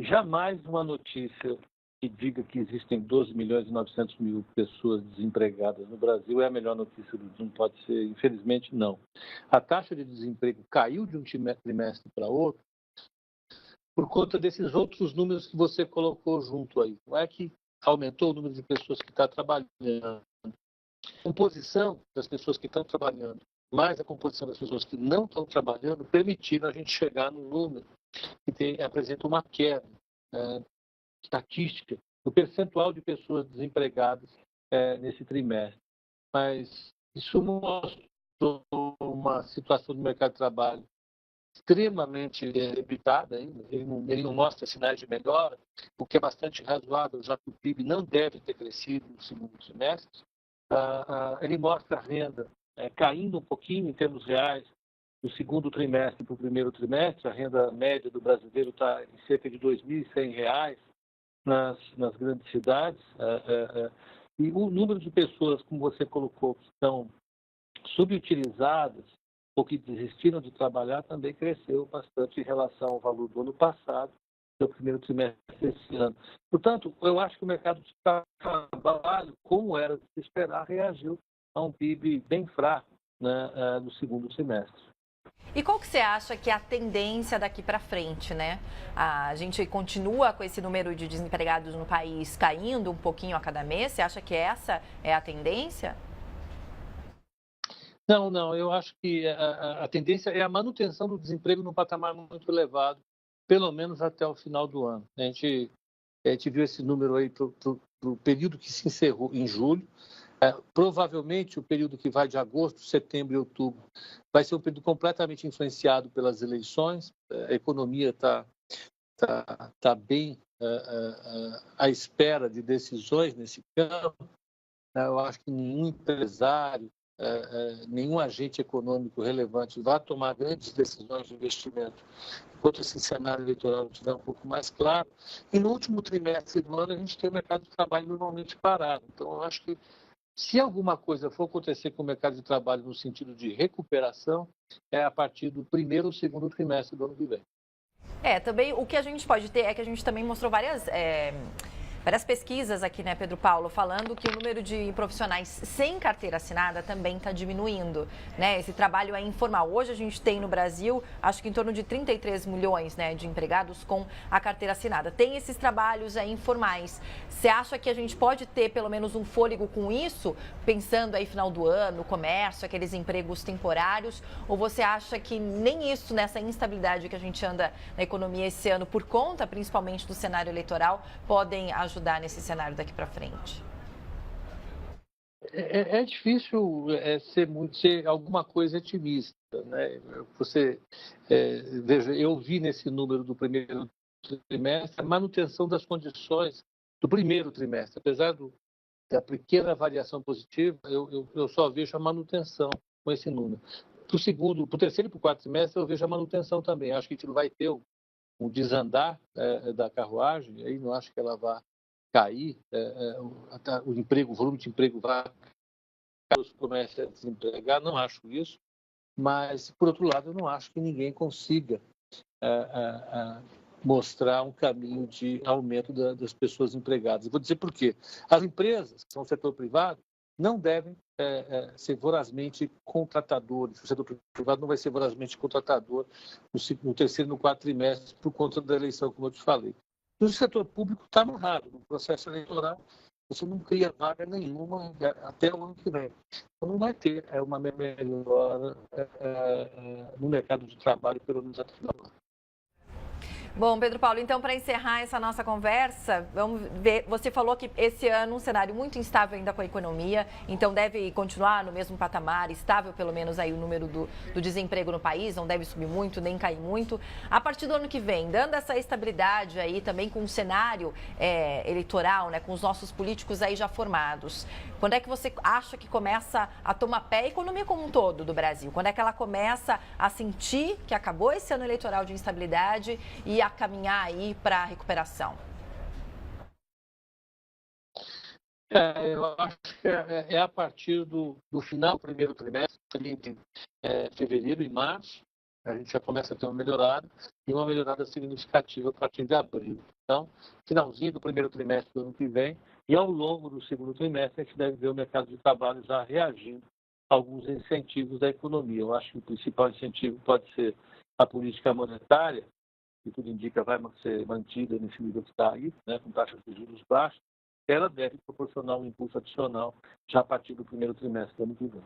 jamais uma notícia que diga que existem 12 milhões e 900 mil pessoas desempregadas no Brasil é a melhor notícia do mundo. Não pode ser, infelizmente, não. A taxa de desemprego caiu de um trimestre para outro por conta desses outros números que você colocou junto aí. Não é que aumentou o número de pessoas que estão trabalhando. A composição das pessoas que estão trabalhando, mais a composição das pessoas que não estão trabalhando, permitiram a gente chegar num número que apresenta uma queda estatística do percentual de pessoas desempregadas nesse trimestre. Mas isso mostrou uma situação do mercado de trabalho extremamente debilitada ainda. Ele não mostra sinais de melhora, o que é bastante razoável, já que o PIB não deve ter crescido no segundo trimestre. Ele mostra a renda caindo um pouquinho em termos reais do segundo trimestre para o primeiro trimestre. A renda média do brasileiro está em cerca de R$ 2.100 nas grandes cidades. E o número de pessoas, como você colocou, que estão subutilizadas ou que desistiram de trabalhar também cresceu bastante em relação ao valor do ano passado, do primeiro trimestre desse ano. Portanto, eu acho que o mercado de trabalho, como era de se esperar, reagiu a um PIB bem fraco, né, no segundo trimestre. E qual que você acha que é a tendência daqui para frente, né? A gente continua com esse número de desempregados no país caindo um pouquinho a cada mês. Você acha que essa é a tendência? Não, eu acho que a tendência é a manutenção do desemprego num patamar muito elevado, pelo menos até o final do ano. A gente viu esse número aí para o período que se encerrou em julho. Provavelmente o período que vai de agosto, setembro e outubro vai ser um período completamente influenciado pelas eleições. A economia está bem à espera de decisões nesse campo. Eu acho que nenhum empresário, nenhum agente econômico relevante vai tomar grandes decisões de investimento enquanto esse cenário eleitoral não estiver um pouco mais claro. E no último trimestre do ano a gente tem o mercado de trabalho normalmente parado. Então, eu acho que se alguma coisa for acontecer com o mercado de trabalho no sentido de recuperação, é a partir do primeiro ou segundo trimestre do ano que vem. Também o que a gente pode ter é que a gente também mostrou várias pesquisas aqui, né, Pedro Paulo, falando que o número de profissionais sem carteira assinada também está diminuindo, né? Esse trabalho é informal. Hoje a gente tem no Brasil, acho que em torno de 33 milhões, né, de empregados com a carteira assinada. Tem esses trabalhos informais. Você acha que a gente pode ter pelo menos um fôlego com isso, pensando aí final do ano, comércio, aqueles empregos temporários? Ou você acha que nem isso, nessa instabilidade que a gente anda na economia esse ano, por conta principalmente do cenário eleitoral, podem ajudar nesse cenário daqui para frente? É difícil ser alguma coisa otimista, né? Veja, eu vi nesse número do primeiro trimestre a manutenção das condições do primeiro trimestre. Apesar da pequena variação positiva, eu só vejo a manutenção com esse número. Para o terceiro e para o quarto trimestre, eu vejo a manutenção também. Acho que a gente não vai ter um desandar da carruagem, aí não acho que ela vá cair, o volume de emprego vai comece a desempregar, não acho isso, mas, por outro lado, eu não acho que ninguém consiga mostrar um caminho de aumento das pessoas empregadas. Eu vou dizer por quê. As empresas, que são o setor privado, não devem ser vorazmente contratadores. O setor privado não vai ser vorazmente contratador no terceiro e no quarto trimestre por conta da eleição, como eu te falei. No setor público está amarrado. No processo eleitoral, você não cria vaga nenhuma até o ano que vem. Então, não vai ter uma melhora no mercado de trabalho, pelo menos até o final do ano. Bom, Pedro Paulo, então para encerrar essa nossa conversa, vamos ver, você falou que esse ano um cenário muito instável ainda com a economia, então deve continuar no mesmo patamar, estável pelo menos aí o número do desemprego no país, não deve subir muito, nem cair muito. A partir do ano que vem, dando essa estabilidade aí também com o cenário eleitoral, né, com os nossos políticos aí já formados, quando é que você acha que começa a tomar pé a economia como um todo do Brasil? Quando é que ela começa a sentir que acabou esse ano eleitoral de instabilidade e a caminhar aí para a recuperação? Eu acho que é a partir do final do primeiro trimestre, entre fevereiro e março, A gente já começa a ter uma melhorada e uma melhorada significativa a partir de abril. Então, finalzinho do primeiro trimestre do ano que vem e ao longo do segundo trimestre, a gente deve ver o mercado de trabalho já reagindo a alguns incentivos da economia. Eu acho que o principal incentivo pode ser a política monetária, que tudo indica vai ser mantida nesse nível que está aí, né, com taxas de juros baixas. Ela deve proporcionar um impulso adicional já a partir do primeiro trimestre do ano que vem.